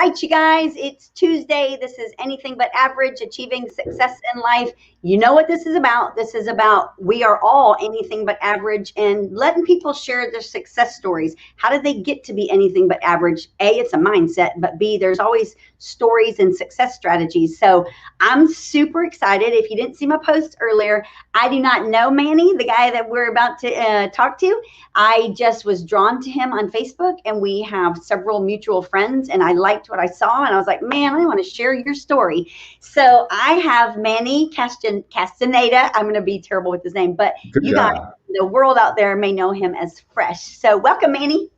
right, you guys, it's Tuesday. This is Anything But Average, Achieving Success in Life. You know what this is about. This is about we are all anything but average and letting people share their success stories. How did they get to be anything but average? A, it's a mindset, but B, there's always stories and success strategies. So I'm super excited. If you didn't see my post earlier, I do not know Manny, the guy that we're about to talk to. I just was drawn to him on Facebook, and we have several mutual friends, and I liked what I saw, and I was like, man, I want to share your story. So I have Manny Castañeda. I'm going to be terrible with his name, but Good you guys, job. the world out there may know him as Fresh. So welcome, Manny.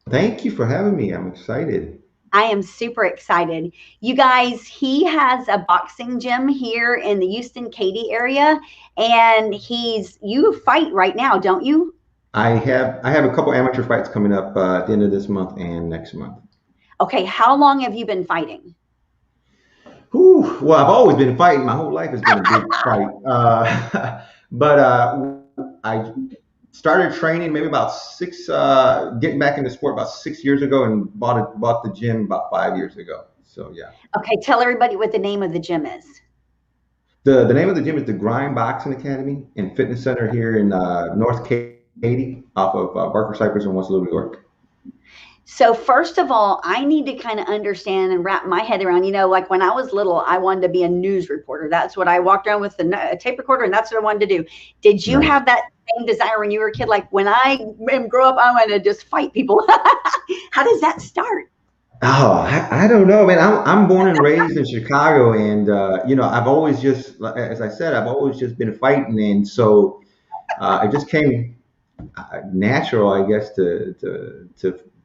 Thank you for having me. I'm excited. I am super excited. You guys, he has a boxing gym here in the Houston-Katy area, and you fight right now, don't you? I have a couple amateur fights coming up at the end of this month and next month. Okay, how long have you been fighting? Whew, well, I've always been fighting. My whole life has been a big fight. But I started training maybe about getting back into sport about 6 years ago, and bought the gym about 5 years ago. So yeah. Okay, tell everybody what the name of the gym is. The name of the gym is the Grind Boxing Academy and Fitness Center here in North Katy, off of Barker Cypress in West Little, New York. So first of all, I need to kind of understand and wrap my head around, like when I was little, I wanted to be a news reporter. That's what I walked around with a tape recorder, and that's what I wanted to do. Did you Nice. have that same desire when you were a kid? Like when I grow up, I want to just fight people. How does that start? Oh, I don't know, man. I'm born and raised in Chicago, and I've always just, as I said, I've always just been fighting, and so it just came natural, I guess, to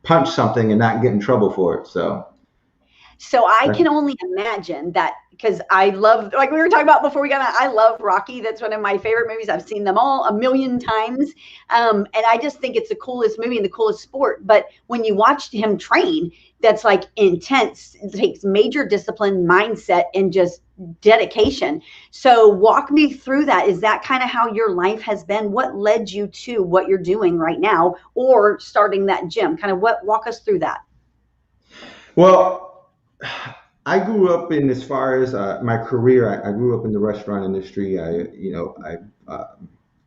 punch something and not get in trouble for it. So I that's can only imagine that, because I love, like we were talking about before we got on, I love Rocky. That's one of my favorite movies. I've seen them all a million times. And I just think it's the coolest movie and the coolest sport. But when you watch him train, that's like intense. It takes major discipline, mindset, and just dedication. So walk me through that. Is that kind of how your life has been? What led you to what you're doing right now, or starting that gym? Kind of walk us through that. well. I grew up in, as far as my career, I grew up in the restaurant industry.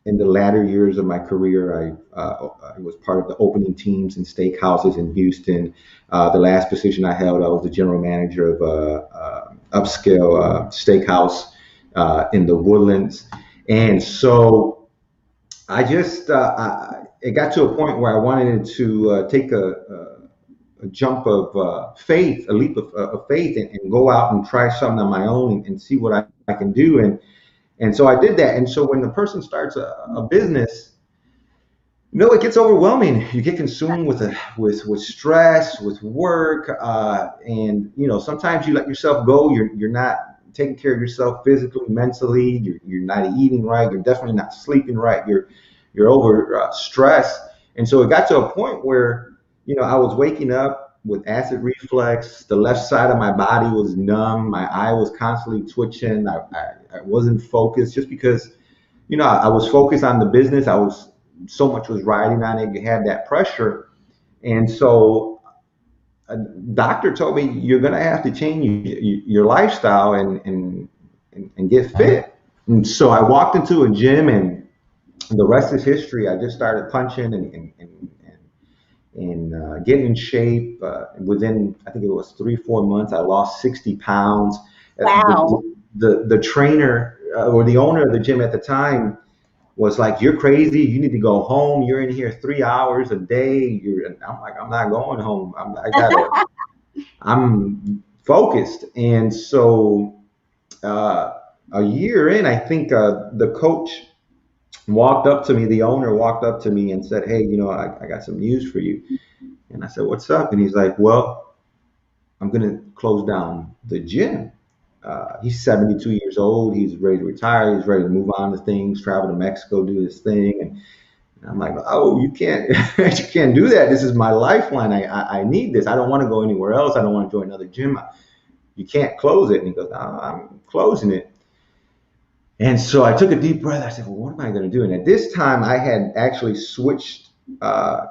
In the latter years of my career, I was part of the opening teams in steakhouses in Houston. The last position I held, I was the general manager of upscale steakhouse in the Woodlands. And so it got to a point where I wanted to take a jump of faith, a leap of faith, and go out and try something on my own and see what I can do. And so I did that. And so when the person starts a business, it gets overwhelming. You get consumed with stress, with work, and sometimes you let yourself go. You're not taking care of yourself physically, mentally. You're not eating right. You're definitely not sleeping right. You're over stressed. And so it got to a point where I was waking up with acid reflux. The left side of my body was numb. My eye was constantly twitching. I wasn't focused, just because, I was focused on the business. So much was riding on it. You had that pressure. And so a doctor told me, you're going to have to change your lifestyle and get fit. And so I walked into a gym, and the rest is history. I just started punching and getting in shape. Within, I think it was 3-4 months, I lost 60 pounds. Wow. The trainer or the owner of the gym at the time was like, "You're crazy. You need to go home. You're in here 3 hours a day." I'm like, "I'm not going home. I'm focused." And so a year in, I think the coach walked up to me, the owner walked up to me and said, "Hey, I got some news for you." And I said, "What's up?" And he's like, "Well, I'm going to close down the gym." He's 72 years old. He's ready to retire. He's ready to move on to things, travel to Mexico, do his thing. And I'm like, "Oh, you can't, you can't do that. This is my lifeline. I need this. I don't want to go anywhere else. I don't want to join another gym. You can't close it." And he goes, "I'm closing it." And so I took a deep breath. I said, "Well, what am I going to do?" And at this time, I had actually switched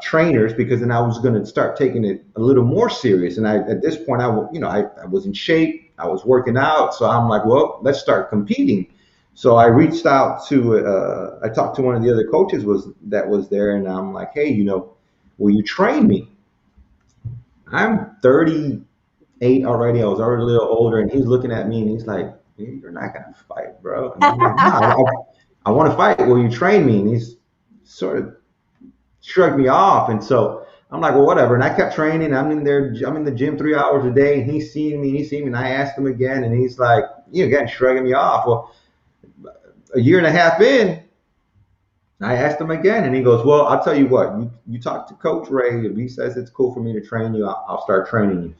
trainers, because then I was going to start taking it a little more serious. And at this point, I was in shape, I was working out, so I'm like, well, let's start competing. So I reached out to, I talked to one of the other coaches that was there, and I'm like, hey, will you train me? I'm 38 already. I was already a little older, and he's looking at me, and he's like, "You're not gonna fight, bro." And I'm like, "No, I want to fight. Will you train me?" And he's sort of shrugged me off, and so I'm like, "Well, whatever." And I kept training. I'm in there. I'm in the gym 3 hours a day, and he's seeing me, and he's seeing me. And I asked him again, and he's like, again, shrugging me off. Well, a year and a half in, I asked him again, and he goes, "Well, I'll tell you what. You talk to Coach Ray. If he says it's cool for me to train you, I'll start training you."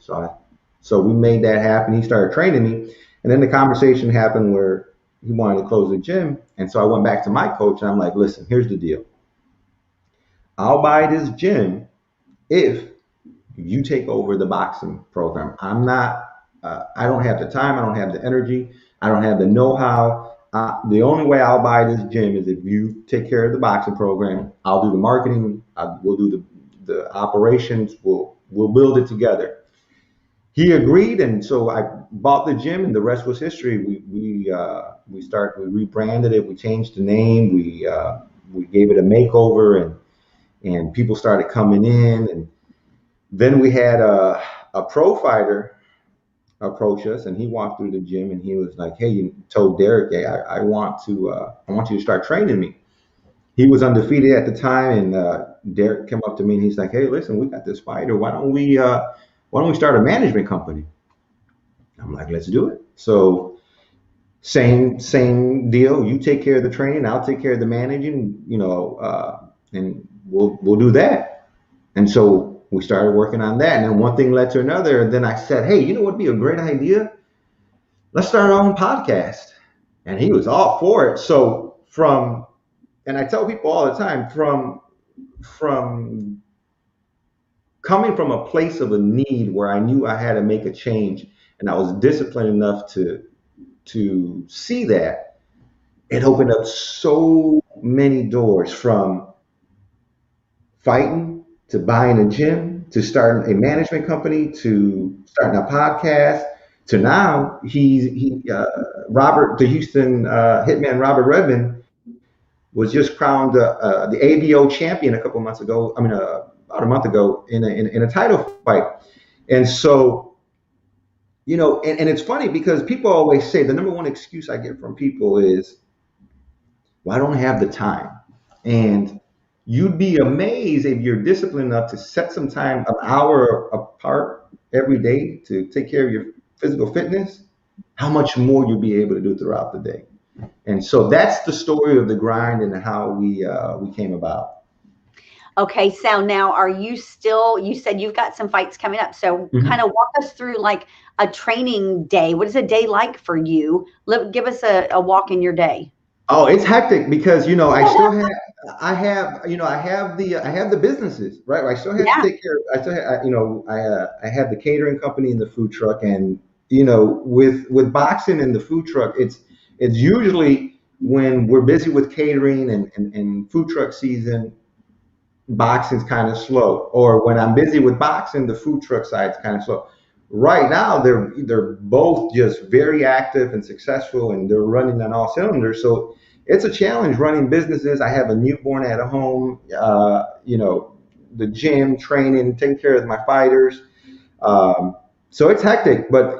So we made that happen. He started training me, and then the conversation happened where he wanted to close the gym, and so I went back to my coach, and I'm like, "Listen, here's the deal. I'll buy this gym if you take over the boxing program. I'm not. I don't have the time. I don't have the energy. I don't have the know-how. The only way I'll buy this gym is if you take care of the boxing program. I'll do the marketing. We'll do the operations. We'll build it together." He agreed, and so I bought the gym, and the rest was history. We rebranded it. We changed the name. We gave it a makeover, and people started coming in, and then we had a pro fighter approach us, and he walked through the gym, and he was like, "Hey," you told Derek, "Hey, I want you to start training me." He was undefeated at the time, and Derek came up to me, and he's like, "Hey, listen, we got this fighter. Why don't we start a management company?" I'm like, "Let's do it." So same deal. You take care of the training, I'll take care of the managing, and we'll do that. And so we started working on that, and then one thing led to another. And then I said, "Hey, you know what'd be a great idea? Let's start our own podcast." And he was all for it. So and I tell people all the time, from coming from a place of a need where I knew I had to make a change, and I was disciplined enough to see that, it opened up so many doors, from fighting to buying a gym to starting a management company to starting a podcast to now Robert, the Houston hitman Robert Redmond, was just crowned the ABO champion a couple months ago. I mean, about a month ago in a title fight. And so, and it's funny because people always say, the number one excuse I get from people is, "Well, I don't have the time." And you'd be amazed, if you're disciplined enough to set some time, an hour apart every day, to take care of your physical fitness, how much more you'll be able to do throughout the day. And so that's the story of the grind and how we came about. Okay, so now you said you've got some fights coming up. So kind Mhm. of walk us through like a training day. What is a day like for you? Give us a walk in your day. Oh, it's hectic because I have the businesses, right? I still have to Yeah. take care. I still have, I have the catering company and the food truck, and with boxing and the food truck, it's usually when we're busy with catering and food truck season, boxing's kind of slow. Or when I'm busy with boxing, the food truck side's kind of slow. Right now, they're both just very active and successful, and they're running on all cylinders. So it's a challenge running businesses. I have a newborn at home. The gym, training, taking care of my fighters. Um, so it's hectic, but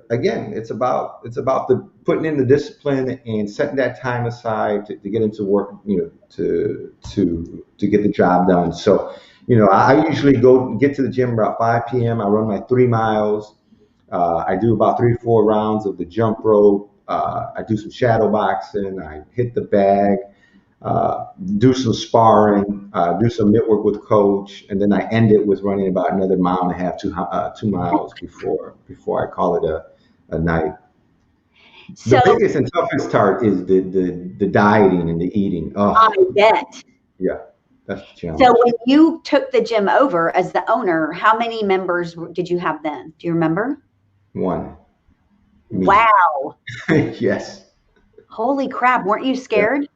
again, it's about the putting in the discipline and setting that time aside to get into work, to get the job done. So, I usually go get to the gym about 5 p.m. I run my 3 miles. I do about 3 or 4 rounds of the jump rope. I do some shadow boxing. I hit the bag, uh, do some sparring, do some mitt work with coach, and then I end it with running about another mile and a half, 2 miles before I call it a night. The So biggest and toughest part is the dieting and the eating. I Oh, bet. yeah, that's the So challenge. when you took the gym over as the owner, how many members did you have then? Do you remember? One, me. Wow. Yes. Holy crap. Weren't you Yeah. scared?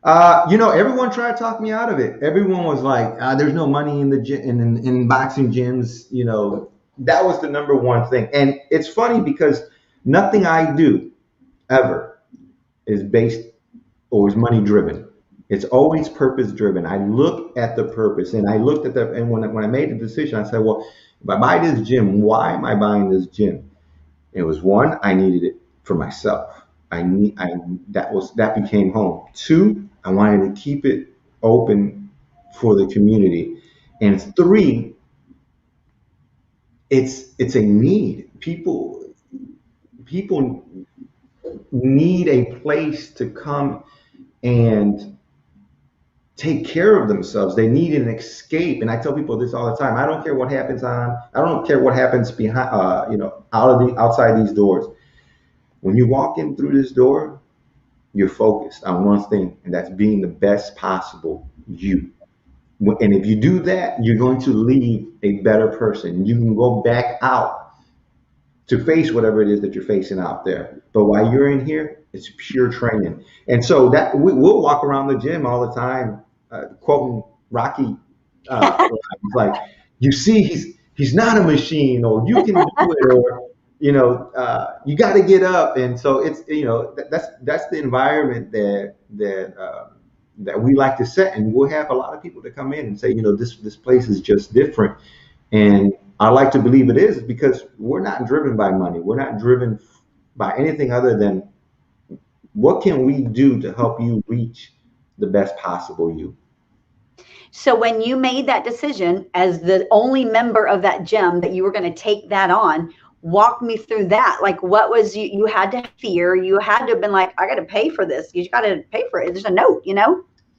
Everyone tried to talk me out of it. Everyone was like, "There's no money in the gym, in boxing gyms." That was the number one thing. And it's funny because nothing I do ever is based or is money driven. It's always purpose driven. I look at the purpose, and I looked at the and when I made the decision, I said, "Well, if I buy this gym, why am I buying this gym?" It was one, I needed it for myself. I that became home. Two, I wanted to keep it open for the community. And three, it's a need. People need a place to come and take care of themselves. They need an escape. And I tell people this all the time. I don't care what happens behind, outside these doors. When you walk in through this door, you're focused on one thing, and that's being the best possible you. And if you do that, you're going to leave a better person. You can go back out to face whatever it is that you're facing out there. But while you're in here, it's pure training. And so that we'll walk around the gym all the time, quoting Rocky. Like, you see, he's not a machine, or you can do it, or you got to get up. And so it's that's the environment that we like to set, and we'll have a lot of people that come in and say, this place is just different. And I like to believe it is, because we're not driven by money. We're not driven by anything other than what can we do to help you reach the best possible you. So when you made that decision as the only member of that gym that you were going to take that on, walk me through that. Like, what was you had to fear? You had to have been like, I got to pay for this. You got to pay for it. There's a note.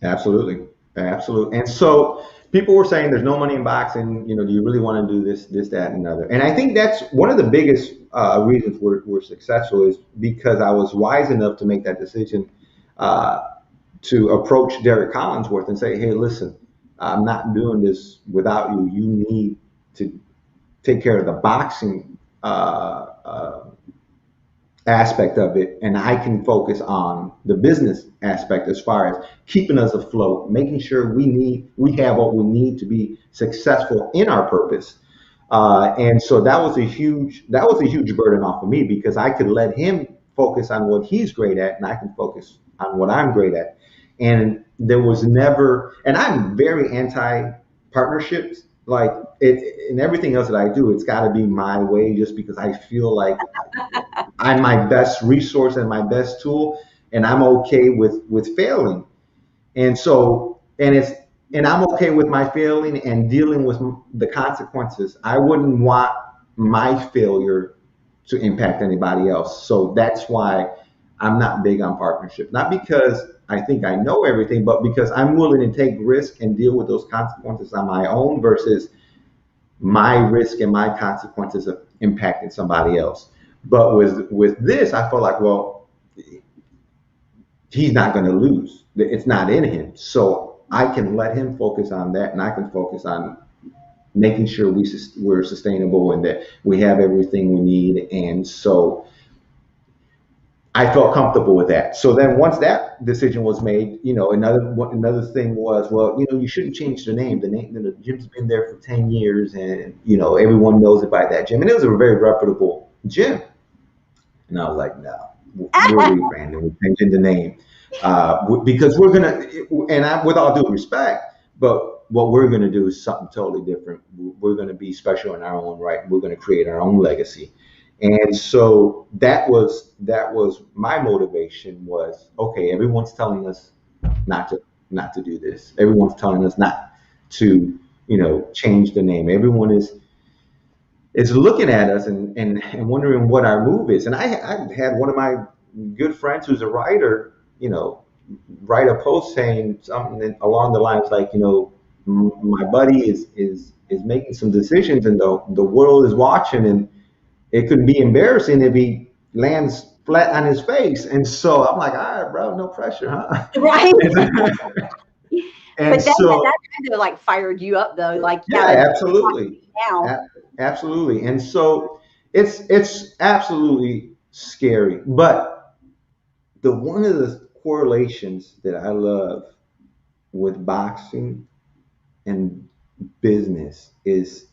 Absolutely. Absolutely. And so people were saying there's no money in boxing. Do you really want to do this, that, and another? And I think that's one of the biggest reasons we're successful, is because I was wise enough to make that decision to approach Derek Collinsworth and say, hey, listen, I'm not doing this without you. You need to take care of the boxing aspect of it, and I can focus on the business aspect as far as keeping us afloat, making sure we have what we need to be successful in our purpose. And so that was a huge burden off of me, because I could let him focus on what he's great at, and I can focus on what I'm great at. And there was never, and I'm very anti partnerships. Like, and everything else that I do, it's got to be my way, just because I feel like I'm my best resource and my best tool, and I'm okay with failing. And so, and I'm okay with my failing and dealing with the consequences. I wouldn't want my failure to impact anybody else. So that's why I'm not big on partnership. Not because I think I know everything, but because I'm willing to take risk and deal with those consequences on my own, versus my risk and my consequences of impacting somebody else. But with this, I felt like, well, he's not going to lose. It's not in him. So I can let him focus on that, and I can focus on making sure we're sustainable and that we have everything we need. And so I felt comfortable with that. So then once that decision was made, another thing was, well, you shouldn't change the name. The gym's been there for 10 years, and, everyone knows it by that gym. And it was a very reputable gym. And I was like, no, we're rebranding, we're changing the name. Because we're going to, and with all due respect, but what we're going to do is something totally different. We're going to be special in our own right. We're going to create our own legacy. And so that was my motivation, was, okay, everyone's telling us not to do this. Everyone's telling us not to, change the name. Everyone is looking at us and wondering what our move is. And I had one of my good friends who's a writer, write a post saying something along the lines like, my buddy is making some decisions, and the world is watching, and it could be embarrassing if he lands flat on his face. And so I'm like, all right, bro, no pressure, huh? Right. And but so that kind of like fired you up, though. Like, yeah, absolutely. Now. Absolutely. And so it's absolutely scary. But one of the correlations that I love with boxing and business is,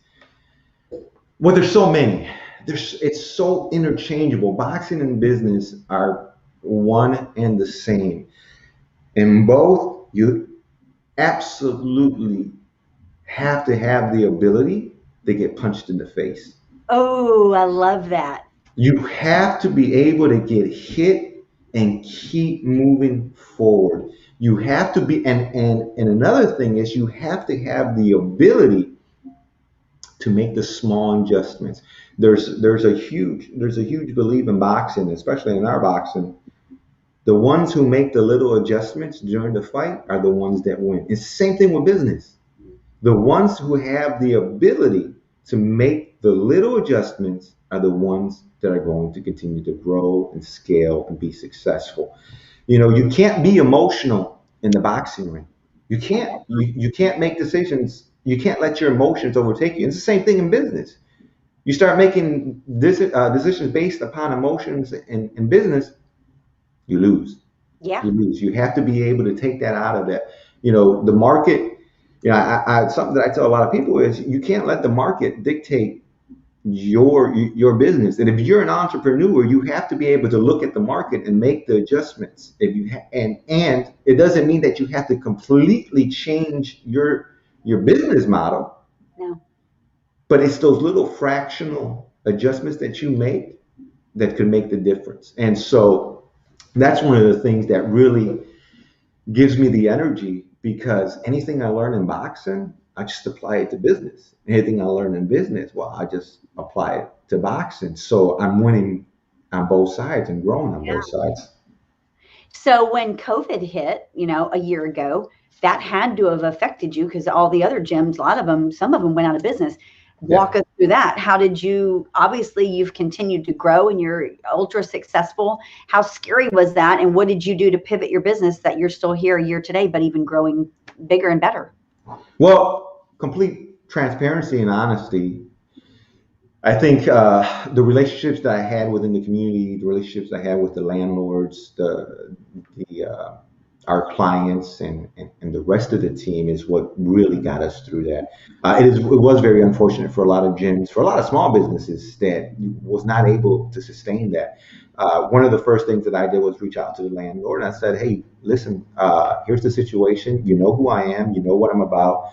well, there's so many. It's so interchangeable. Boxing and business are one and the same. In both, you absolutely have to have the ability to get punched in the face. Oh, I love that. You have to be able to get hit and keep moving forward. You have to be, and another thing is you have to have the ability to make the small adjustments. There's a huge belief in boxing, especially in our boxing. The ones who make the little adjustments during the fight are the ones that win. It's the same thing with business. The ones who have the ability to make the little adjustments are the ones that are going to continue to grow and scale and be successful. You can't be emotional in the boxing ring. You can't make decisions. You can't let your emotions overtake you. It's the same thing in business. You start making decisions based upon emotions in business, you lose. Yeah. You lose. You have to be able to take that out of that. The market. Something that I tell a lot of people is you can't let the market dictate your business. And if you're an entrepreneur, you have to be able to look at the market and make the adjustments. If you and it doesn't mean that you have to completely change your business model, No. but it's those little fractional adjustments that you make that could make the difference. And so that's one of the things that really gives me the energy, because anything I learn in boxing, I just apply it to business. Anything I learn in business, well, I just apply it to boxing. So I'm winning on both sides and growing on both sides. So when COVID hit, a year ago, that had to have affected you because all the other gyms, a lot of them, some of them went out of business. Yeah. Walk us through that. How did you, obviously you've continued to grow and you're ultra successful. How scary was that? And what did you do to pivot your business that you're still here a year today, but even growing bigger and better? Well, complete transparency and honesty. I think the relationships that I had within the community, the relationships I had with the landlords, the our clients, and the rest of the team is what really got us through that. It was very unfortunate for a lot of gyms, for a lot of small businesses that was not able to sustain that. One of the first things that I did was reach out to the landlord, and I said, "Hey, listen, here's the situation. You know who I am. You know what I'm about.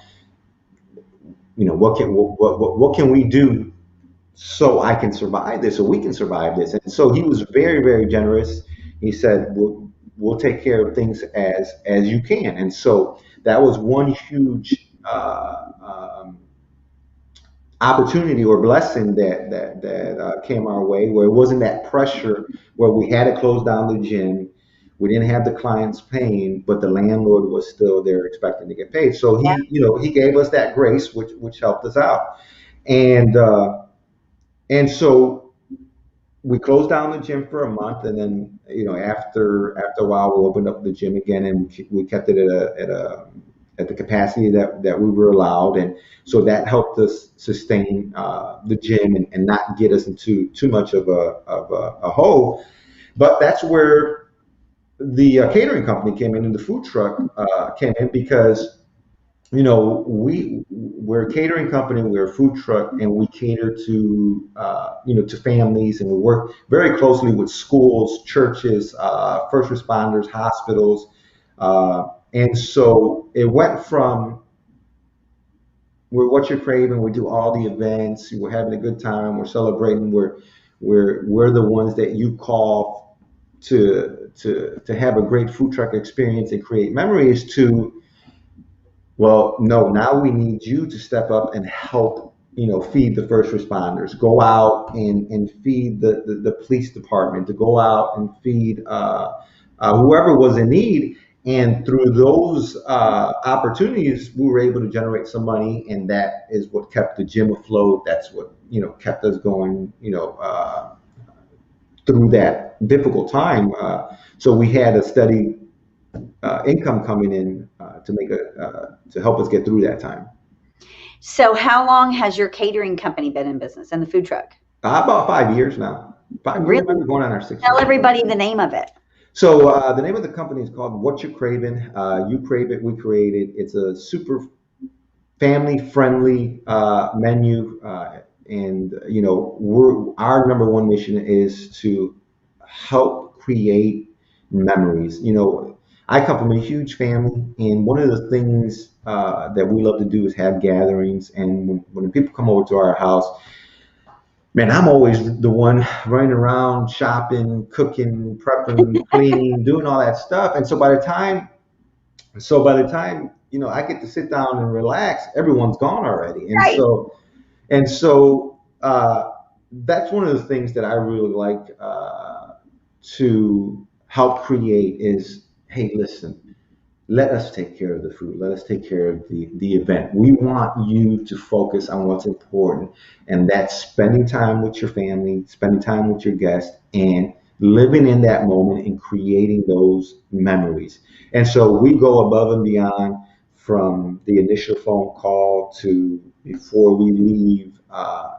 What can we do so I can survive this, so we can survive this?" And so he was very, very generous. He said, "We'll take care of things as you can." And so that was one huge opportunity or blessing that came our way, where it wasn't that pressure where we had to close down the gym. We didn't have the clients paying, but the landlord was still there expecting to get paid. So he gave us that grace, which helped us out. And so we closed down the gym for a month, and then after a while we opened up the gym again, and we kept it at the capacity that we were allowed, and so that helped us sustain the gym and not get us into too much of a hole. But that's where the catering company came in, and the food truck came in, because we're a catering company, we're a food truck, and we cater to families, and we work very closely with schools, churches, first responders, hospitals, and so it went from, we're what you're craving, we do all the events, we're having a good time, we're celebrating, we're the ones that you call to have a great food truck experience and create memories, to, well, no, now we need you to step up and help, feed the first responders, go out and feed the police department, to go out and feed whoever was in need. And through those opportunities, we were able to generate some money, and that is what kept the gym afloat. That's what, kept us going, through that difficult time. So we had a steady income coming in to help us get through that time. So how long has your catering company been in business and the food truck? About 5 years now. We're Really? going on our 6th Tell year. everybody the name of it. So the name of the company is called What You Craven. You crave it, we create it. It's a super family friendly menu, and our number one mission is to help create memories. I come from a huge family, and one of the things that we love to do is have gatherings. And when people come over to our house, man, I'm always the one running around, shopping, cooking, prepping, cleaning, doing all that stuff. And so by the time I get to sit down and relax, everyone's gone already. And Right. so and so that's one of the things that I really like to help create is, hey, listen, let us take care of the food. Let us take care of the event. We want you to focus on what's important, and that's spending time with your family, spending time with your guests, and living in that moment and creating those memories. And so we go above and beyond from the initial phone call to before we leave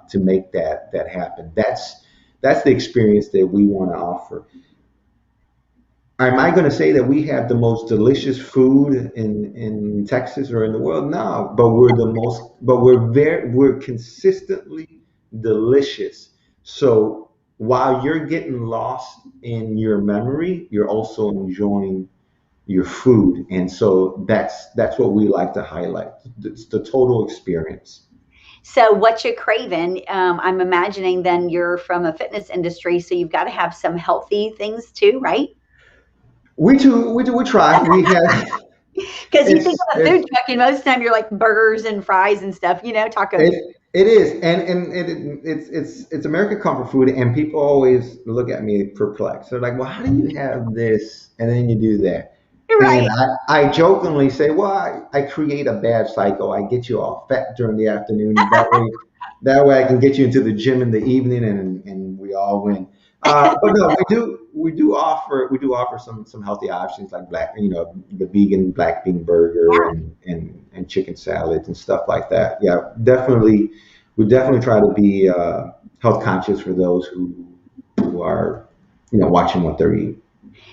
to make that happen. That's the experience that we want to offer. Am I going to say that we have the most delicious food in Texas or in the world? No, but we're consistently delicious. So while you're getting lost in your memory, you're also enjoying your food. And so that's what we like to highlight. It's the total experience. So what you're craving, I'm imagining then you're from a fitness industry, so you've got to have some healthy things too, right? We try. We have Because you think of a it's food truck, and most of the time you're like burgers and fries and stuff, tacos. it is, it's American comfort food, and people always look at me perplexed. They're like, "Well, how do you have this and then you do that?" And Right. I jokingly say, "Well, I create a bad cycle. I get you all fat during the afternoon. That way I can get you into the gym in the evening, and we all win." But no, we do offer some healthy options like the vegan black bean burger and chicken salads and stuff like that. Yeah, definitely, we definitely try to be health conscious for those who are watching what they're eating.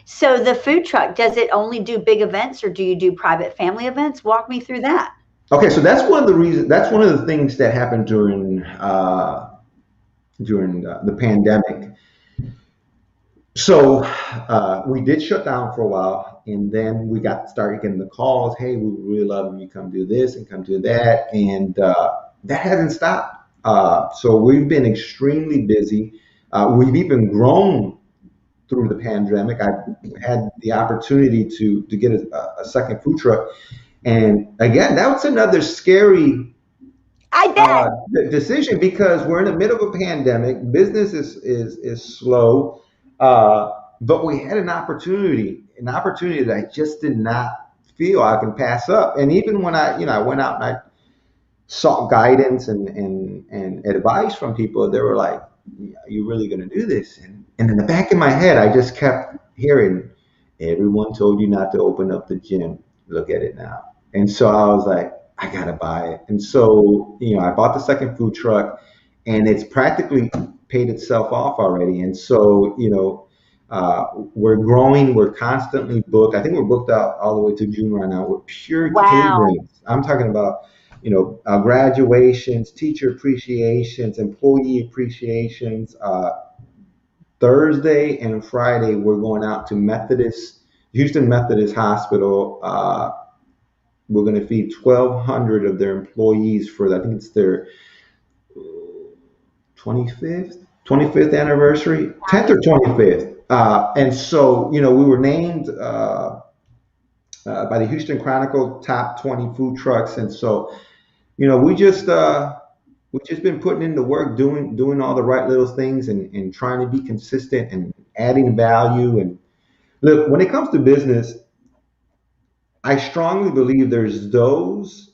So the food truck, does it only do big events or do you do private family events? Walk me through that. Okay, so that's one of the reasons. That's one of the things that happened during the pandemic. So we did shut down for a while, and then we got started getting the calls. Hey, we would really love if you come do this and come do that, and that hasn't stopped. So we've been extremely busy. We've even grown through the pandemic. I had the opportunity to get a second food truck, and again, that was another scary I bet. decision because we're in the middle of a pandemic. Business is slow, but we had an opportunity that I just did not feel I can pass up. And even when I went out and I sought guidance and advice from people, they were like, "Are you really going to do this?" And in the back of my head, I just kept hearing, "Everyone told you not to open up the gym. Look at it now." And so I was like, I gotta buy it. And so, I bought the second food truck, and it's practically paid itself off already. And so, we're growing. We're constantly booked. I think we're booked out all the way to June right now with pure Wow. caterings. I'm talking about, graduations, teacher appreciations, employee appreciations. Thursday and Friday, we're going out to Houston Methodist Hospital. We're going to feed 1,200 of their employees for, I think it's their 25th anniversary, 10th or 25th. And so, we were named by the Houston Chronicle top 20 food trucks. And so, we just been putting in the work, doing all the right little things, and trying to be consistent and adding value. And look, when it comes to business, I strongly believe there's those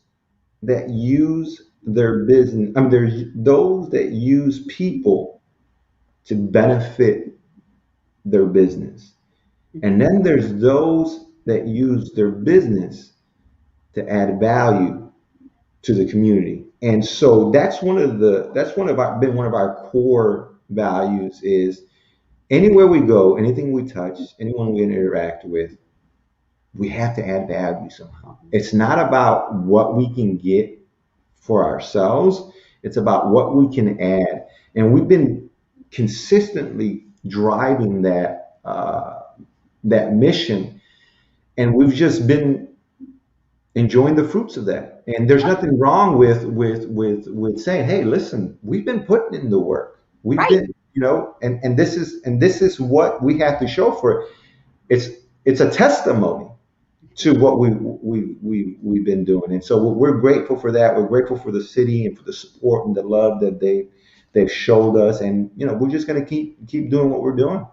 that use their business. I mean, there's those that use people to benefit their business. And then there's those that use their business to add value to the community. And so that's one of our core values is anywhere we go, anything we touch, anyone we interact with, we have to add value somehow. It's not about what we can get for ourselves. It's about what we can add. And we've been consistently driving that mission, and we've just been enjoying the fruits of that. And there's nothing wrong with saying, "Hey, listen, we've been putting in the work. We've Right. been, and this is what we have to show for it. It's it's a testimony to what we've been doing, and so we're grateful for that. We're grateful for the city and for the support and the love that they've showed us, and we're just going to keep doing what we're doing.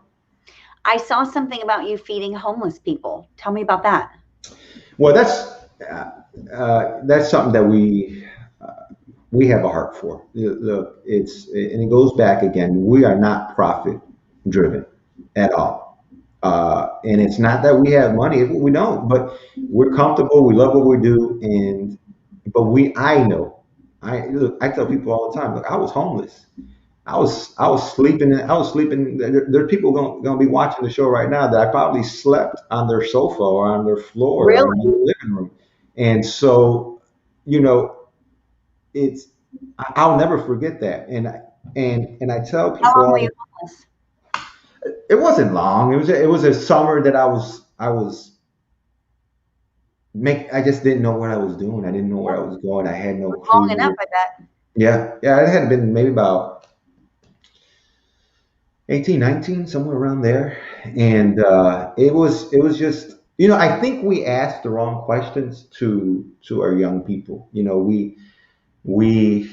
I saw something about you feeding homeless people. Tell me about that. Well, that's something that we have a heart for. And it goes back again. We are not profit driven at all. And it's not that we have money. We don't, but we're comfortable. We love what we do. But I know, look, I tell people all the time, look, I was homeless. I was sleeping. I was sleeping. There are people going to be watching the show right now that I probably slept on their sofa or on their floor or in their Really? living room. And so, you know, it's I'll never forget that. And I tell How people long were you all, homeless? it wasn't long. It was a summer that I was make. I just didn't know what I was doing. I didn't know where I was going. I had no Long enough, clue. I bet. Yeah, yeah. It had been maybe about 18, 19, somewhere around there. And it was just, I think we asked the wrong questions to our young people. We we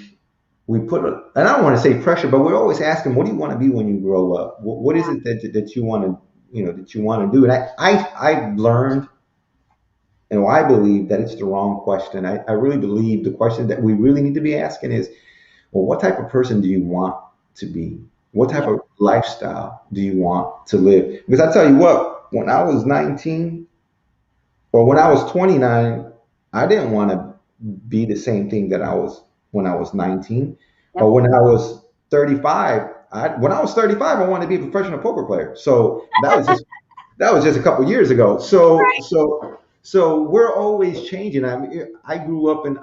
put and I don't want to say pressure, but we're always asking, what do you want to be when you grow up? What is it that you want to, that you want to do? And I've learned, and I believe that it's the wrong question. I really believe the question that we really need to be asking is, well, what type of person do you want to be? What type Yeah. of lifestyle do you want to live? Because I tell you what, when I was 19 or when I was 29, I didn't want to be the same thing that I was when I was 19. Or Yep. when I was 35, when I was 35, I wanted to be a professional poker player. So that was just a couple years ago. So we're always changing. I mean, I grew up in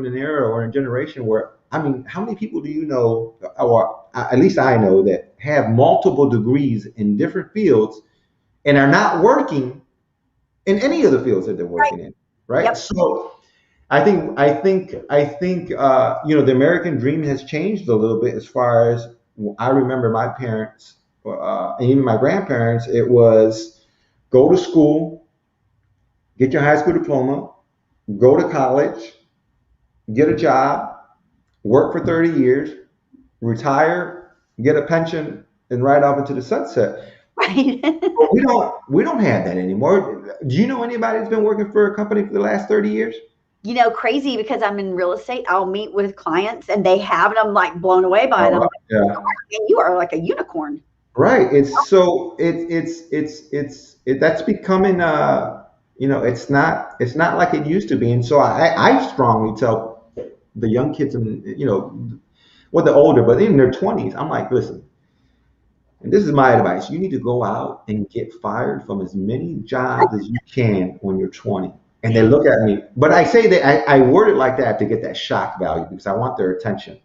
an era or a generation where, I mean, how many people do you know, or at least I know, that have multiple degrees in different fields and are not working in any of the fields that they're Right. working in, right? Yep. So I think the American dream has changed a little bit as far as, I remember my parents, and even my grandparents. It was go to school, get your high school diploma, go to college, get a job, work for 30 years, retire, get a pension, and ride off into the sunset. Right. But we don't have that anymore. Do you know anybody that's been working for a company for the last 30 years? Crazy because I'm in real estate. I'll meet with clients and they have it. I'm like blown away by it. I'm Oh, like, yeah. "Man, you are like a unicorn." Right. That's becoming, it's not like it used to be. And so I strongly tell the young kids, and well, the older, but in their 20s, I'm like, listen, and this is my advice: you need to go out and get fired from as many jobs as you can when you're 20. And they look at me, but I say that I word it like that to get that shock value because I want their attention.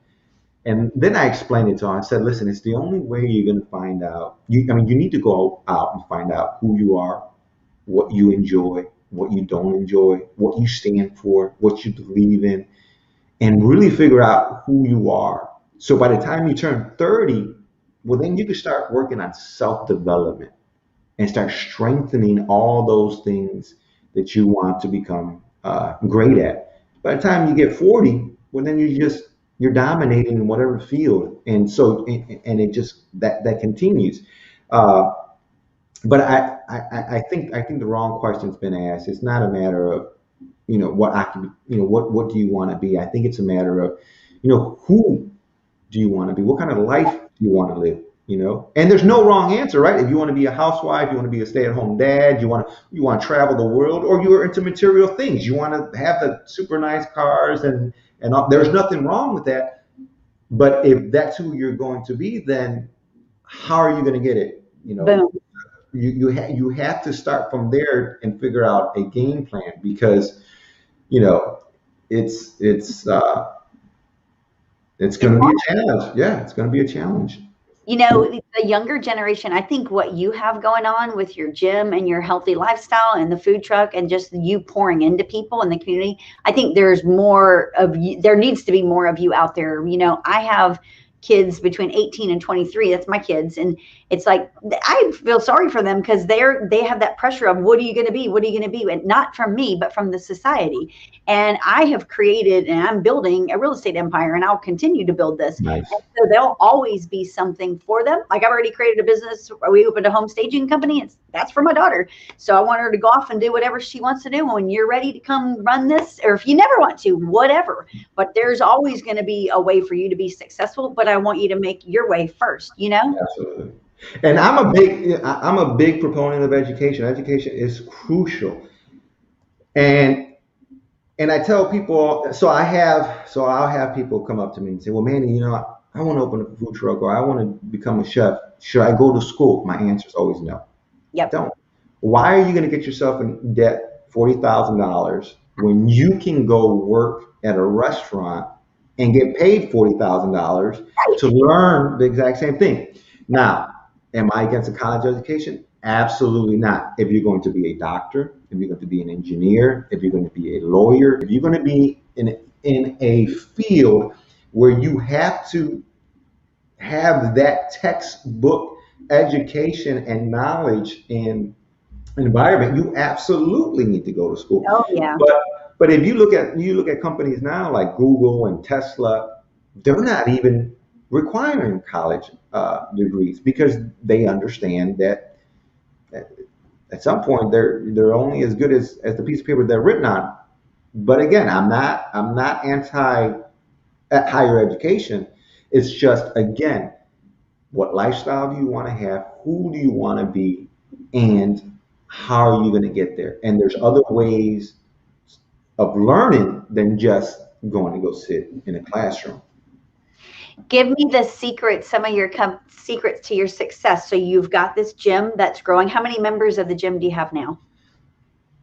And then I explained it to him. I said, listen, it's the only way you're going to find out. I mean, you need to go out and find out who you are, what you enjoy, what you don't enjoy, what you stand for, what you believe in, and really figure out who you are. So by the time you turn 30, well, then you can start working on self development and start strengthening all those things that you want to become great at. By the time you get 40, well, then you're dominating in whatever field, and so and it just that continues. Uh, but I think the wrong question's been asked. It's not a matter of what I can, what do you want to be. I think it's a matter of who do you want to be? What kind of life do you want to live? And there's no wrong answer, right? If you want to be a housewife, you want to be a stay-at-home dad, you want to travel the world, or you're into material things. You want to have the super nice cars and all. There's nothing wrong with that. But if that's who you're going to be, then how are you going to get it? you know, Boom. you have to start from there and figure out a game plan because you know it's it's uh, it's It's going to be a challenge. Yeah, it's going to be a challenge. the younger generation, I think what you have going on with your gym and your healthy lifestyle and the food truck and just you pouring into people in the community, I think there's more of you, there needs to be more of you out there. I have kids between 18 and 23. That's my kids. And it's like, I feel sorry for them because they have that pressure of what are you going to be? What are you going to be? And not from me, but from the society. And I have created and I'm building a real estate empire and I'll continue to build this. Nice. So there'll always be something for them. Like I've already created a business. We opened a home staging company. That's for my daughter. So I want her to go off and do whatever she wants to do. When you're ready to come run this, or if you never want to, whatever. But there's always going to be a way for you to be successful. But I want you to make your way first. Absolutely. And I'm a big proponent of education. Education is crucial. And I tell people, so I'll have people come up to me and say, "Well, Manny, I want to open a food truck or I want to become a chef. Should I go to school?" My answer is always no. Yep. Don't. Why are you going to get yourself in debt $40,000 when you can go work at a restaurant and get paid $40,000 to learn the exact same thing? Now, am I against a college education? Absolutely not. If you're going to be a doctor, if you're going to be an engineer, if you're going to be a lawyer, if you're going to be in a field where you have to have that textbook education and knowledge and environment, you absolutely need to go to school. Oh yeah. But if you look at companies now like Google and Tesla, they're not even requiring college degrees because they understand that at some point they're only as good as the piece of paper they're written on. But again, I'm not anti higher education. It's just again, what lifestyle do you want to have? Who do you want to be? And how are you going to get there? And there's other ways of learning than just going to go sit in a classroom. Give me the secrets, some of your secrets to your success. So you've got this gym that's growing. How many members of the gym do you have now?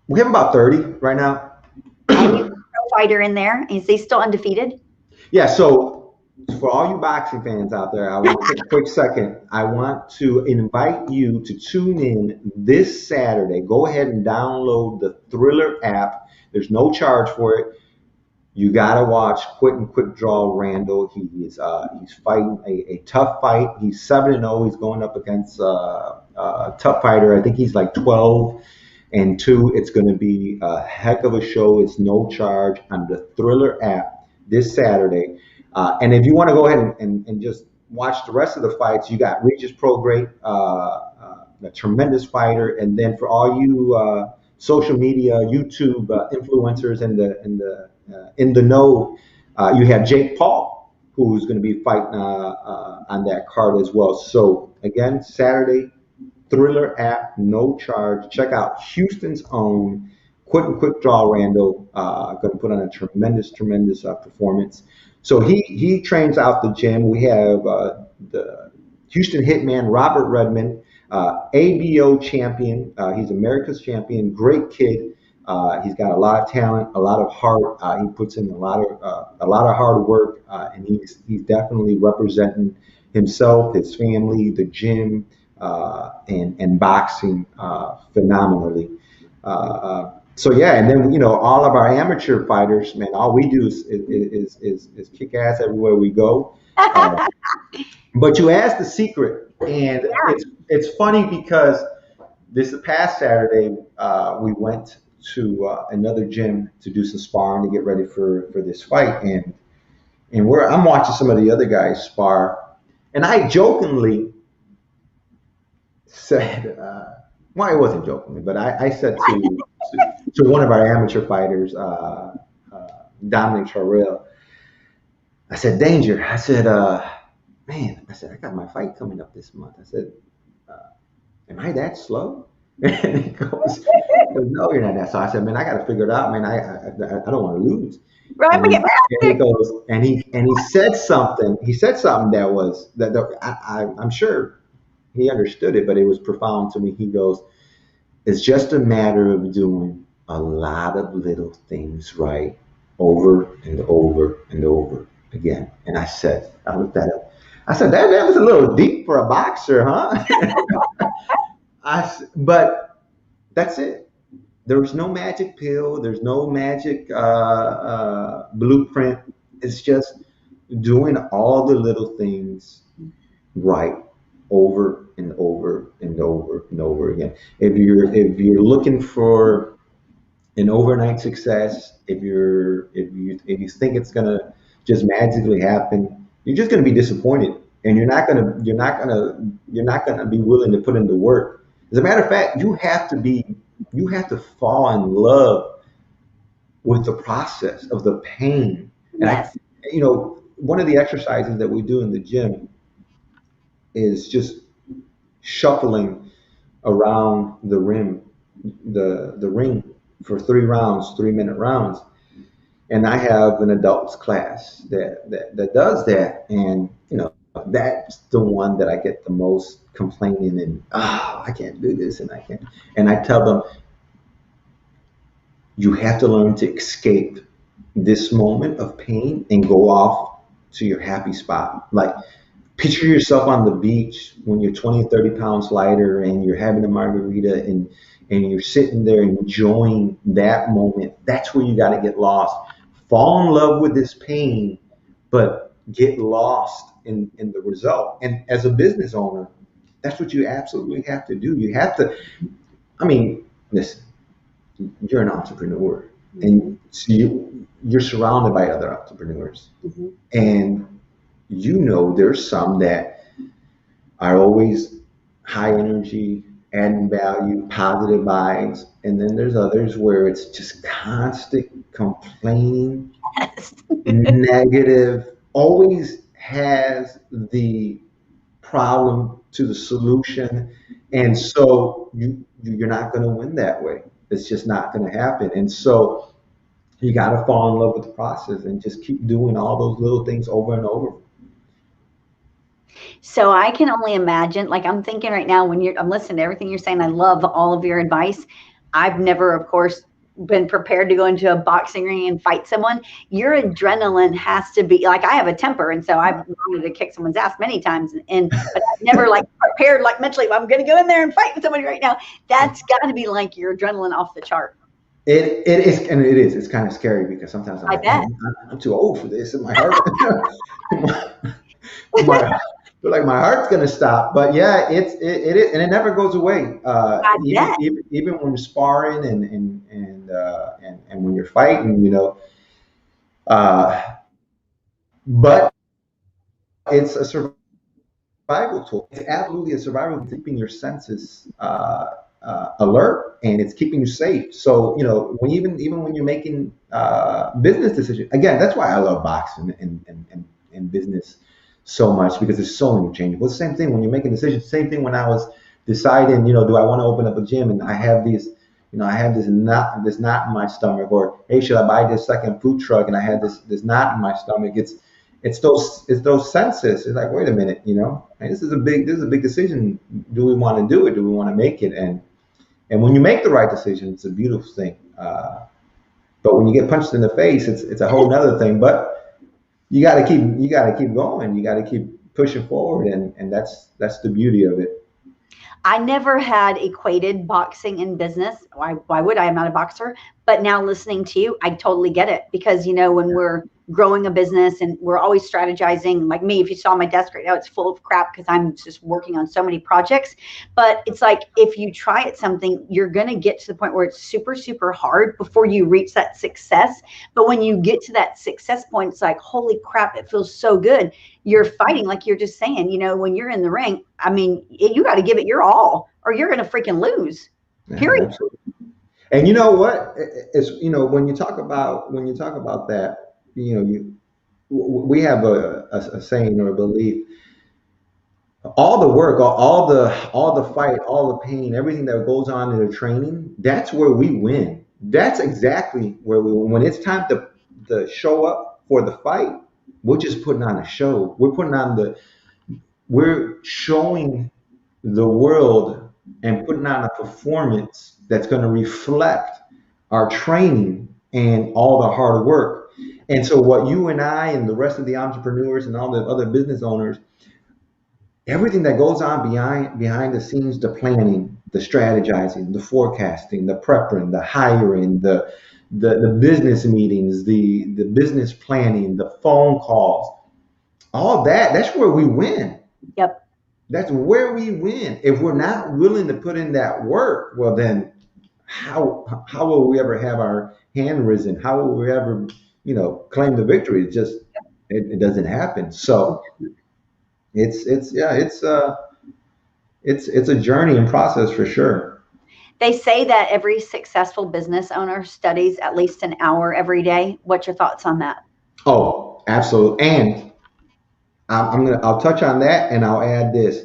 We have about 30 right now. And you have a fighter in there. Is he still undefeated? Yeah, so for all you boxing fans out there, I want to take a quick second. I want to invite you to tune in this Saturday. Go ahead and download the Thriller app. There's no charge for it. You gotta watch Quick Draw Randall. He's fighting a tough fight. He's 7-0. He's going up against a tough fighter. I think he's like 12-2. It's going to be a heck of a show. It's no charge on the Thriller app this Saturday. And if you want to go ahead and just watch the rest of the fights, you got Regis Prograde, a tremendous fighter, and then for all you social media, YouTube influencers in the know, you have Jake Paul, who's going to be fighting on that card as well. So again, Saturday, Thriller app, no charge. Check out Houston's own Quick Draw Randall. Going to put on a tremendous performance. So he trains out the gym. We have the Houston Hitman Robert Redmond, ABO champion. He's America's champion. Great kid. He's got a lot of talent, a lot of heart. He puts in a lot of hard work, and he's definitely representing himself, his family, the gym, and boxing phenomenally. So yeah, and then all of our amateur fighters, man, all we do is kick ass everywhere we go. But you asked the secret, and it's funny because this past Saturday we went to another gym to do some sparring to get ready for this fight, and I'm watching some of the other guys spar, and I jokingly said, well, it wasn't jokingly, but I said to one of our amateur fighters, Dominic Charrell, I said, Danger, I said, man, I said, I got my fight coming up this month. I said, am I that slow? And he goes, no, you're not that slow. I said, man, I got to figure it out, man. I don't want to lose. Right. And he goes, and he said something. He said something that was that I'm sure he understood it, but it was profound to me. He goes, it's just a matter of doing a lot of little things right over and over and over again. And I looked at him. I said, that was a little deep for a boxer, huh? But that's it. There's no magic pill. There's no magic blueprint. It's just doing all the little things right over and over and over and over again. If you're looking for an overnight success, if you think it's gonna just magically happen, you're just gonna be disappointed, and you're not gonna be willing to put in the work. As a matter of fact, you have to fall in love with the process of the pain. And Yes. one of the exercises that we do in the gym is just shuffling around the ring for 3 rounds, 3-minute rounds. And I have an adults class that does that. And that's the one that I get the most complaining and I can't do this and I can't. And I tell them, you have to learn to escape this moment of pain and go off to your happy spot. Like, picture yourself on the beach when you're 20, 30 pounds lighter and you're having a margarita and you're sitting there enjoying that moment. That's where you got to get lost. Fall in love with this pain, but get lost in the result. And as a business owner, that's what you absolutely have to do. You have to, I mean, listen, you're an entrepreneur Mhm. and so you're surrounded by other entrepreneurs. Mhm. And there's some that are always high energy, adding value, positive vibes. And then there's others where it's just constant complaining, Yes. negative, always has the problem to the solution. And so you're not going to win that way. It's just not going to happen. And so you got to fall in love with the process and just keep doing all those little things over and over. So I can only imagine, like I'm thinking right now when I'm listening to everything you're saying, I love all of your advice. I've never, of course, been prepared to go into a boxing ring and fight someone. Your adrenaline has to be like I have a temper, and so I've wanted to kick someone's ass many times, but I've never like prepared like mentally. I'm going to go in there and fight with somebody right now. That's got to be like your adrenaline off the chart. It is, and it is. It's kind of scary because sometimes I'm I like, man, bet. I'm too old for this, and my heart, my, feel like my heart's gonna stop. But yeah, it is, and it never goes away. I Even bet. even when you're sparring and when you're fighting, Uh, but it's a survival tool. It's absolutely a survival tool, keeping your senses alert, and it's keeping you safe. So even when you're making business decisions, again, that's why I love boxing and business so much because it's so interchangeable. It's the same thing when you're making decisions. Same thing when I was deciding, do I want to open up a gym, and I have this knot in my stomach, or hey, should I buy this second food truck, and I had this knot in my stomach. It's those senses. It's like, wait a minute, hey, this is a big decision. Do we want to do it? Do we want to make it? And when you make the right decision, it's a beautiful thing. But when you get punched in the face, it's a whole nother thing. But you got to keep going. You got to keep pushing forward, and that's the beauty of it. I never had equated boxing and business. Why would I? I'm not a boxer. But now listening to you, I totally get it because, when we're growing a business and we're always strategizing, like me, if you saw my desk right now, it's full of crap because I'm just working on so many projects. But it's like if you try at something, you're going to get to the point where it's super, super hard before you reach that success. But when you get to that success point, it's like, holy crap, it feels so good. You're fighting, like you're just saying, when you're in the ring, I mean, you got to give it your all or you're going to freaking lose. Yeah, Period. absolutely. And you know what? It's when you talk about that, we have a saying or a belief. All the work, all the fight, all the pain, everything that goes on in the training, that's where we win. That's exactly where we win. When it's time to show up for the fight, we're just putting on a show. We're showing the world and putting on a performance that's going to reflect our training and all the hard work. And so, what you and I and the rest of the entrepreneurs and all the other business owners, everything that goes on behind the scenes, the planning, the strategizing, the forecasting, the prepping, the hiring, the business meetings, the business planning, the phone calls, all that's where we win. Yep. That's where we win. If we're not willing to put in that work, well then how will we ever have our hand risen? How will we ever, claim the victory? It doesn't happen. So it's a journey and process for sure. They say that every successful business owner studies at least an hour every day. What's your thoughts on that? Oh, absolutely. And I'll touch on that and I'll add this.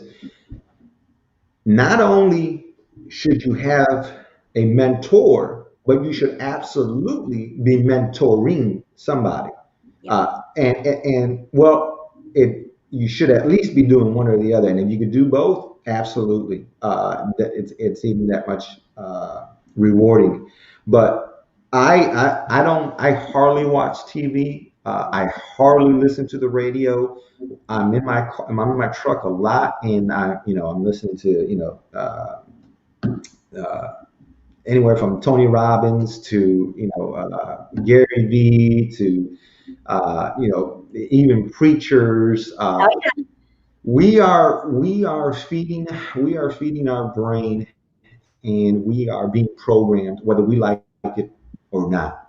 Not only should you have a mentor, but you should absolutely be mentoring somebody. Yep. And well, you should at least be doing one or the other. And if you could do both, absolutely, it's even that much rewarding. But I hardly watch TV. I hardly listen to the radio. I'm in my truck a lot, and I'm listening to uh, anywhere from Tony Robbins to Gary Vee to even preachers. Oh, yeah. We are feeding our brain, and we are being programmed whether we like it or not.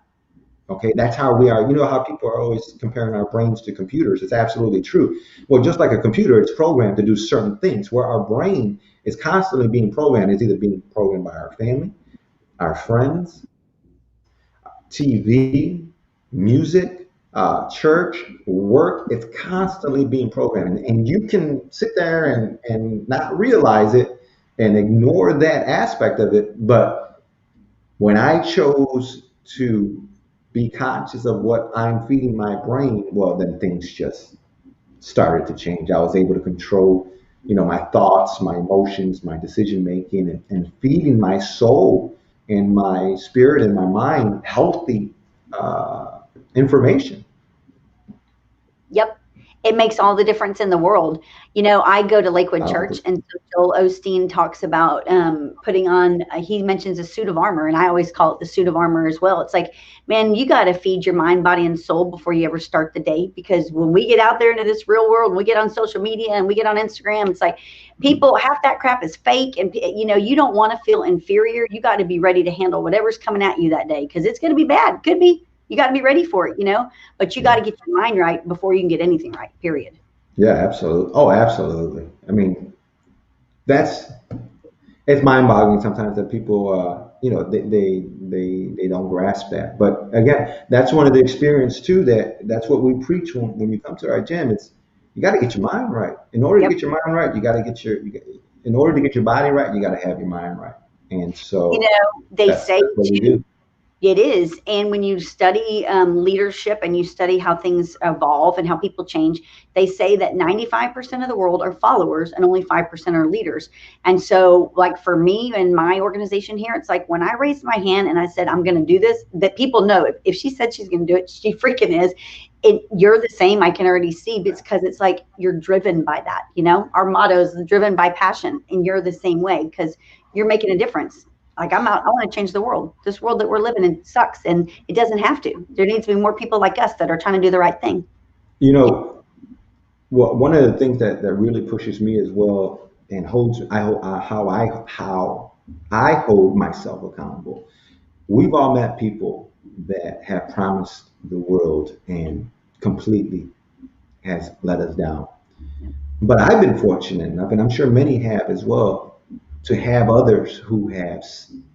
Okay, that's how we are. You know how people are always comparing our brains to computers. It's absolutely true. Well, just like a computer, it's programmed to do certain things. Where our brain is constantly being programmed, it's either being programmed by our family, our friends, TV, music, church, work. It's constantly being programmed. And you can sit there and not realize it and ignore that aspect of it. But when I chose to be conscious of what I'm feeding my brain, well, then things just started to change. I was able to control, my thoughts, my emotions, my decision making, and feeding my soul and my spirit and my mind healthy information. Yep. It makes all the difference in the world. I go to Lakewood Uh, Church, and so Joel Osteen talks about putting on, he mentions a suit of armor, and I always call it the suit of armor as well. It's like, man, you got to feed your mind, body, and soul before you ever start the day. Because when we get out there into this real world, we get on social media and we get on Instagram, it's like people, half that crap is fake. And, you don't want to feel inferior. You got to be ready to handle whatever's coming at you that day because it's going to be bad. Could be. You got to be ready for it. But you got yeah, to get your mind right before you can get anything right, period. yeah, absolutely. Oh, absolutely. I mean, that's it's mind-boggling sometimes that people, they don't grasp that. But again, that's one of the experience too. That's what we preach when you come to our gym. It's you got to get your mind right. In order to Yep. get your mind right, in order to get your body right, you got to have your mind right. And You so know, they say that's what we too, do. it is. And when you study leadership and you study how things evolve and how people change, they say that 95% of the world are followers and only 5% are leaders. And so, like for me and my organization here, it's like when I raised my hand and I said, I'm going to do this, that people know if she said she's going to do it, she freaking is. You're the same. I can already see because it's like you're driven by that. Our motto is driven by passion, and you're the same way because you're making a difference. Like I'm out, I want to change the world. This world that we're living in sucks, and it doesn't have to. There needs to be more people like us that are trying to do the right thing. You know, well, one of the things that really pushes me as well and holds how I hold myself accountable. We've all met people that have promised the world and completely has let us down. But I've been fortunate enough, and I'm sure many have as well, to have others who have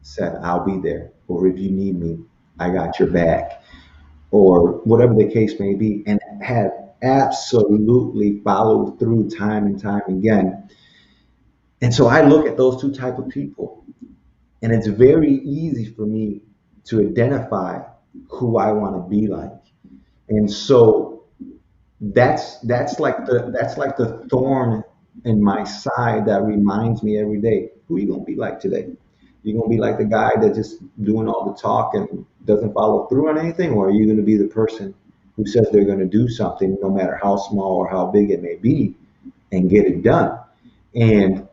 said, I'll be there, or if you need me, I got your back, or whatever the case may be, and have absolutely followed through time and time again. And so I look at those two type of people, and it's very easy for me to identify who I want to be like. And so that's like the thorn. in my side that reminds me every day, who you gonna be like today? You gonna be like the guy that just doing all the talk and doesn't follow through on anything, or are you gonna be the person who says they're gonna do something, no matter how small or how big it may be, and get it done? And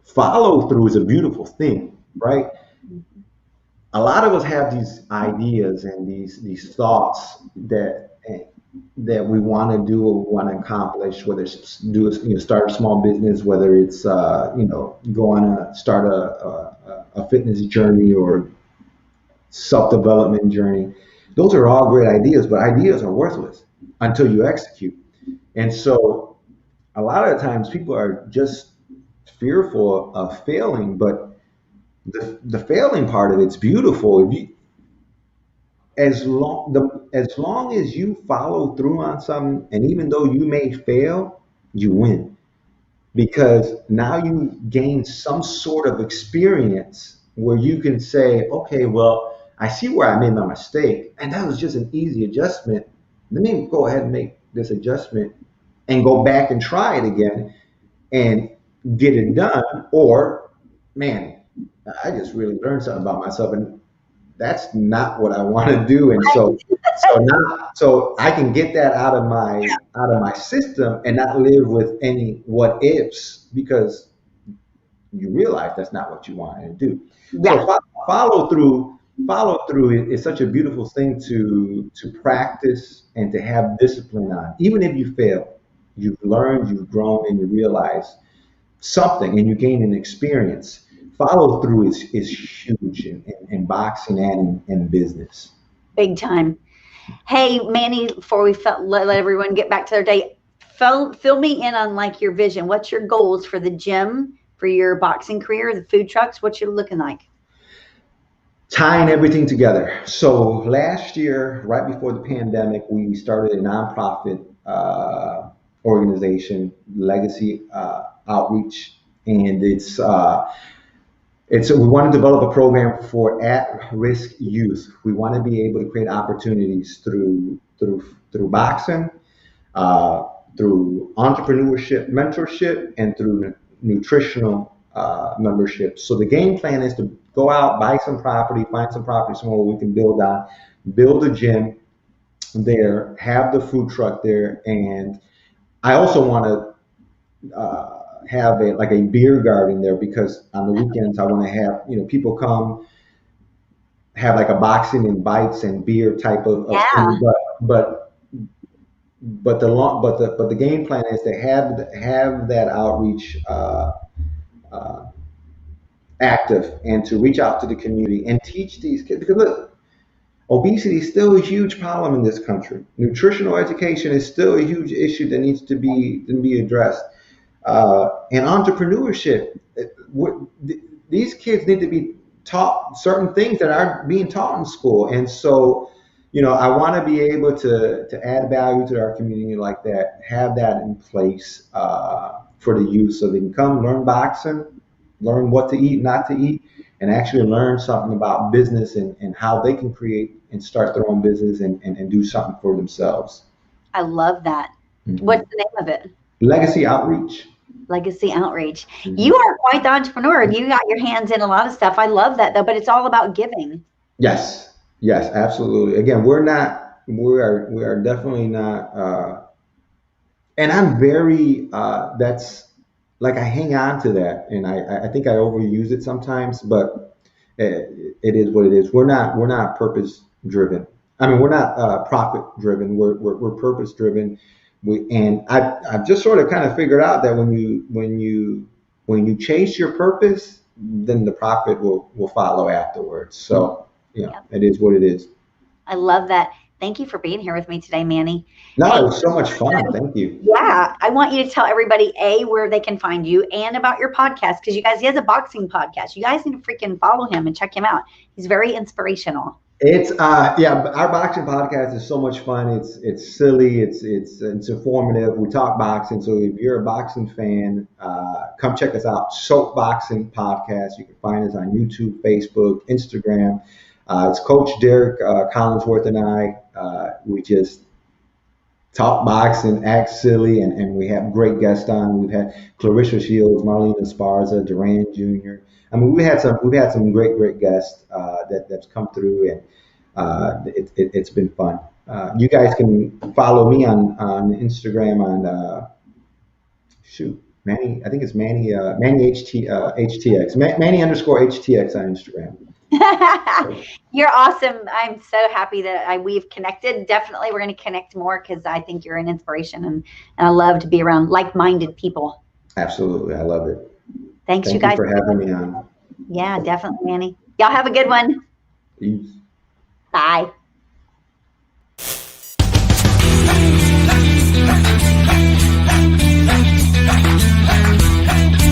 follow through is a beautiful thing, right? A lot of us have these ideas and these thoughts that we want to do or we want to accomplish, whether it's start a small business, whether it's go on a start a fitness journey or self development journey. Those are all great ideas, but ideas are worthless until you execute. And so a lot of times people are just fearful of failing, but the failing part of it's beautiful. If you as long as you follow through on something, and even though you may fail, you win because now you gain some sort of experience where you can say, okay, well, I see where I made my mistake, and that was just an easy adjustment. Let me go ahead and make this adjustment and go back and try it again and get it done. Or, man, I just really learned something about myself, and that's not what I want to do. And so I can get that out of my system and not live with any what ifs because you realize that's not what you want to do. So Yeah. follow through is such a beautiful thing to practice and to have discipline on. Even if you fail, you've learned, you've grown, and you realize something and you gain an experience. Follow through is huge in boxing and in business. Big time. Hey, Manny, before we let everyone get back to their day, fill me in on like your vision. What's your goals for the gym, for your boxing career, the food trucks? What you're looking like? Tying everything together. So last year, right before the pandemic, we started a nonprofit organization, Legacy Outreach, and we want to develop a program for at-risk youth. We want to be able to create opportunities through boxing, uh, through entrepreneurship, mentorship, and through nutritional membership. So the game plan is to go out, buy some property, find some property somewhere we can build on, build a gym there, have the food truck there, and I also want to have a beer garden there because on the weekends I want to have people come have like a boxing and bites and beer type of Yeah. thing, but the game plan is to have that outreach uh, active and to reach out to the community and teach these kids because look, obesity is still a huge problem in this country. Nutritional education is still a huge issue that needs to be addressed. And entrepreneurship, these kids need to be taught certain things that aren't being taught in school. And so, I want to be able to add value to our community like that, have that in place for the youth so they can come learn boxing, learn what to eat, not to eat, and actually learn something about business and how they can create and start their own business and do something for themselves. I love that. Mhm. What's the name of it? Legacy outreach. Legacy Outreach. You Mhm. are quite the entrepreneur. You got your hands in a lot of stuff. I love that though, but it's all about giving. Yes, yes, absolutely. Again, we are definitely not. And I'm very. That's like I hang on to that, and I think I overuse it sometimes, but it is what it is. We're not purpose driven. I mean, we're not profit driven. We're purpose driven. I've just sort of kind of figured out that when you chase your purpose, then the profit will follow afterwards. So Yep. it is what it is. I love that. Thank you for being here with me today, Manny. No, Hey, it was so much fun. Thank you. yeah, I want you to tell everybody where they can find you and about your podcast because you guys he has a boxing podcast. You guys need to freaking follow him and check him out. He's very inspirational. It's yeah, our boxing podcast is so much fun. It's silly, it's informative. We talk boxing, so if you're a boxing fan, come check us out. Soap Boxing Podcast. You can find us on YouTube, Facebook, Instagram. It's Coach Derek Collinsworth and I. We just talk box and act silly, and we have great guests on. We've had Clarissa Shields, Marlene Esparza, Duran Jr. I mean, we've had some great guests that's come through, and it's been fun. You guys can follow me on Instagram on shoot Manny. I think it's Manny Manny HTX Manny underscore HTX on Instagram. You're awesome. I'm so happy that we've connected. Definitely, we're going to connect more because I think you're an inspiration, and I love to be around like-minded people. Absolutely, I love it. Thanks, you Thank you guys. for having me on. Yeah, definitely, Manny. Y'all have a good one. Peace. Bye.